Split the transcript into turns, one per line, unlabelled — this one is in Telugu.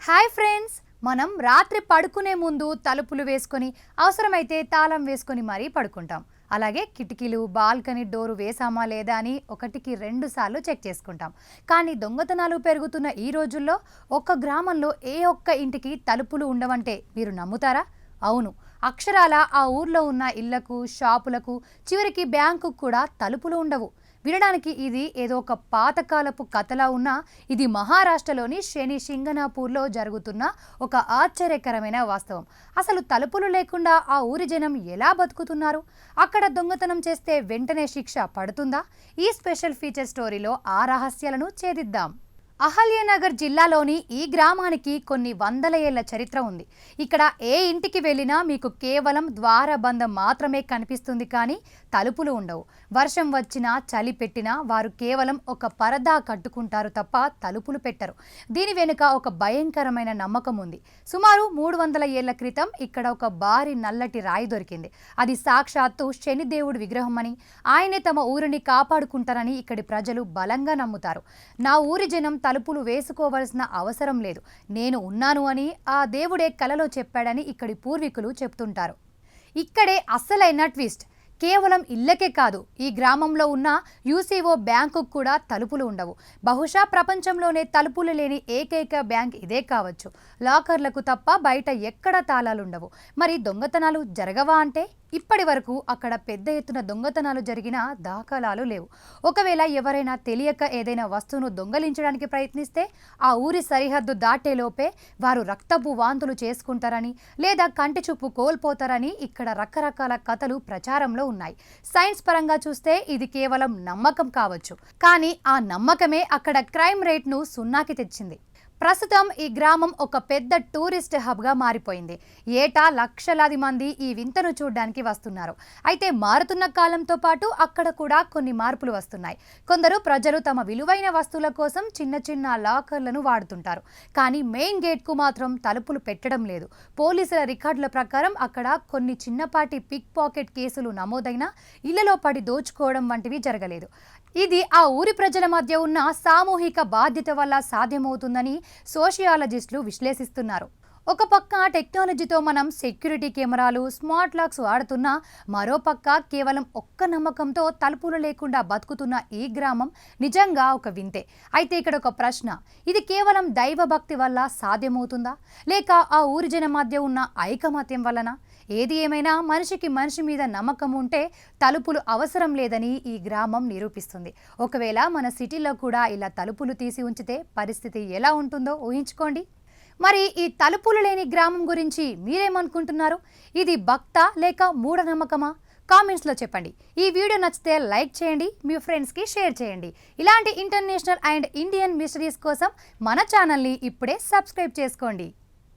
హాయ్ ఫ్రెండ్స్, మనం రాత్రి పడుకునే ముందు తలుపులు వేసుకొని అవసరమైతే తాళం వేసుకొని మరీ పడుకుంటాం. అలాగే కిటికీలు, బాల్కనీ డోరు వేసామా లేదా అని ఒకటికి 2 సార్లు చెక్ చేసుకుంటాం. కానీ దొంగతనాలు పెరుగుతున్న ఈ రోజుల్లో ఒక్క గ్రామంలో ఏ ఒక్క ఇంటికి తలుపులు ఉండవంటే మీరు నమ్ముతారా? అవును, అక్షరాల ఆ ఊర్లో ఉన్న ఇళ్లకు, షాపులకు, చివరికి బ్యాంకుకు కూడా తలుపులు ఉండవు. వినడానికి ఇది ఏదో ఒక పాతకాలపు కథలా ఉన్నా ఇది మహారాష్ట్రలోని శని సింగనాపూర్లో జరుగుతున్న ఒక ఆశ్చర్యకరమైన వాస్తవం. అసలు తలుపులు లేకుండా ఆ ఊరి జనం ఎలా బతుకుతున్నారు? అక్కడ దొంగతనం చేస్తే వెంటనే శిక్ష పడుతుందా? ఈ స్పెషల్ ఫీచర్ స్టోరీలో ఆ రహస్యాలను ఛేదిద్దాం. అహల్యానగర్ జిల్లాలోని ఈ గ్రామానికి కొన్ని వందల ఏళ్ల చరిత్ర ఉంది. ఇక్కడ ఏ ఇంటికి వెళ్ళినా మీకు కేవలం ద్వారబంధం మాత్రమే కనిపిస్తుంది, కానీ తలుపులు ఉండవు. వర్షం వచ్చినా, చలి పెట్టినా వారు కేవలం ఒక పరదా కట్టుకుంటారు తప్ప తలుపులు పెట్టరు. దీని వెనుక ఒక భయంకరమైన నమ్మకం ఉంది. సుమారు 300 ఏళ్ల క్రితం ఇక్కడ ఒక భారీ నల్లటి రాయి దొరికింది. అది సాక్షాత్తు శనిదేవుడి విగ్రహం అని, ఆయనే తమ ఊరిని కాపాడుకుంటారని ఇక్కడి ప్రజలు బలంగా నమ్ముతారు. నా ఊరి జనం తలుపులు వేసుకోవాల్సిన అవసరం లేదు, నేను ఉన్నాను అని ఆ దేవుడే కలలో చెప్పాడని ఇక్కడి పూర్వీకులు చెప్తుంటారు. ఇక్కడే అసలైన ట్విస్ట్. కేవలం ఇళ్ళకే కాదు, ఈ గ్రామంలో ఉన్న యూసీఓ బ్యాంకు కూడా తలుపులు ఉండవు. బహుశా ప్రపంచంలోనే తలుపులు లేని ఏకైక బ్యాంక్ ఇదే కావచ్చు. లాకర్లకు తప్ప బయట ఎక్కడ తాళాలుండవు. మరి దొంగతనాలు జరగవా అంటే ఇప్పటి వరకు అక్కడ పెద్ద ఎత్తున దొంగతనాలు జరిగిన దాఖలాలు లేవు. ఒకవేళ ఎవరైనా తెలియక ఏదైనా వస్తువును దొంగలించడానికి ప్రయత్నిస్తే ఆ ఊరి సరిహద్దు దాటేలోపే వారు రక్తపు వాంతులు చేసుకుంటారని, లేదా కంటి చూపు కోల్పోతారని ఇక్కడ రకరకాల కథలు ప్రచారంలో ఉన్నాయి. సైన్స్ పరంగా చూస్తే ఇది కేవలం నమ్మకం కావచ్చు, కానీ ఆ నమ్మకమే అక్కడ క్రైమ్ రేట్ను సున్నాకి తెచ్చింది. ప్రస్తుతం ఈ గ్రామం ఒక పెద్ద టూరిస్ట్ హబ్గా మారిపోయింది. ఏటా లక్షలాది మంది ఈ వింతను చూడడానికి వస్తున్నారు. అయితే మారుతున్న కాలంతో పాటు అక్కడ కూడా కొన్ని మార్పులు వస్తున్నాయి. కొందరు ప్రజలు తమ విలువైన వస్తువుల కోసం చిన్న చిన్న లాకర్లను వాడుతుంటారు, కానీ మెయిన్ గేట్కు మాత్రం తలుపులు పెట్టడం లేదు. పోలీసుల రికార్డుల ప్రకారం అక్కడ కొన్ని చిన్నపాటి పిక్ పాకెట్ కేసులు నమోదైనా ఇళ్లలో పడి దోచుకోవడం వంటివి జరగలేదు. ఇది ఆ ఊరి ప్రజల మధ్య ఉన్న సామూహిక బాధ్యత వల్ల సాధ్యమవుతుందని సోషియాలజిస్టులు విశ్లేషిస్తున్నారు. ఒక పక్క టెక్నాలజీతో మనం సెక్యూరిటీ కెమెరాలు, స్మార్ట్ లాక్స్ వాడుతున్నా, మరోపక్క కేవలం ఒక్క నమ్మకంతో తలుపులు లేకుండా బతుకుతున్న ఈ గ్రామం నిజంగా ఒక వింతే. అయితే ఇక్కడ ఒక ప్రశ్న, ఇది కేవలం దైవభక్తి వల్ల సాధ్యమవుతుందా, లేక ఆ ఊరి జనం మధ్య ఉన్న ఐకమత్యం వలన? ఏది ఏమైనా మనిషికి మనిషి మీద నమ్మకం ఉంటే తలుపులు అవసరం లేదని ఈ గ్రామం నిరూపిస్తుంది. ఒకవేళ మన సిటీలో కూడా ఇలా తలుపులు తీసి ఉంచితే పరిస్థితి ఎలా ఉంటుందో ఊహించుకోండి. మరి ఈ తలుపులు లేని గ్రామం గురించి మీరేమనుకుంటున్నారు? ఇది భక్తా లేక మూఢనమ్మకమా? కామెంట్స్లో చెప్పండి. ఈ వీడియో నచ్చితే లైక్ చేయండి, మీ ఫ్రెండ్స్కి షేర్ చేయండి. ఇలాంటి ఇంటర్నేషనల్ అండ్ ఇండియన్ మిస్టరీస్ కోసం మన ఛానల్ని ఇప్పుడే సబ్స్క్రైబ్ చేసుకోండి.